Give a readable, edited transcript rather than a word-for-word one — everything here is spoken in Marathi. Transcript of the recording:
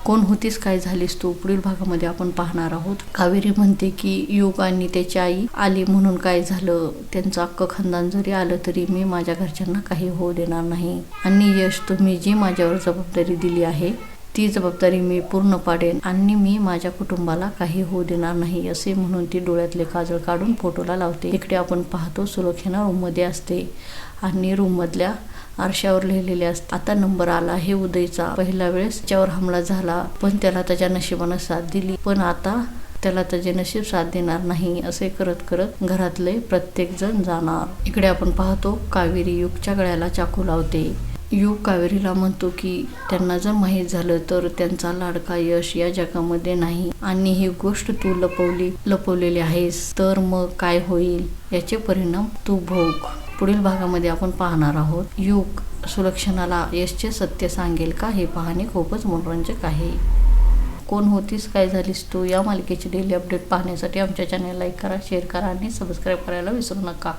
कोण होतीस, काय झालीस तू, पुढील भागामध्ये आपण पाहणार आहोत. कावेरी म्हणते की युग आणि त्याची आई आली म्हणून काय झालं, त्यांचं अख्खं खानदान जरी आलं तरी मी माझ्या घरच्यांना काही होऊ देणार नाही. आणि यश, तुम्ही जी माझ्यावर जबाबदारी दिली आहे ती जबाबदारी मी पूर्ण पाडेन आणि मी माझ्या कुटुंबाला काही होऊ देणार नाही, असे म्हणून ती डोळ्यातले काजळ काढून फोटोला लावते. इकडे आपण पाहतो सुलोचना रूममध्ये असते आणि रूममधल्या आरशावर लिहिलेले असते, आता नंबर आला आहे उदयचा. पहिल्या वेळेस त्याच्यावर हमला झाला पण त्याला त्याच्या नशिबानं साथ दिली, पण आता त्याला त्याचे नशीब साथ देणार नाही. असे करत करत घरातले प्रत्येक जण जाणार. इकडे आपण पाहतो कावेरी युगच्या गळ्याला चाकू लावते. युग कावेरीला म्हणतो की त्यांना जर माहीत झालं तर त्यांचा लाडका यश या जगामध्ये नाही आणि ही गोष्ट तू लपवलेली आहेस तर मग काय होईल याचे परिणाम तू भोग. पुढील भागामध्ये आपण पाहणार आहोत. युग सुलक्षणाला यशचे सत्य सांगेल का, हे पाहणे खूपच मनोरंजक आहे. कोण होतीस, काय झालीस तू या मालिकेचे डेली अपडेट पाहण्यासाठी आमच्या चॅनलला लाईक करा, शेअर करा आणि सबस्क्राईब करायला विसरू नका.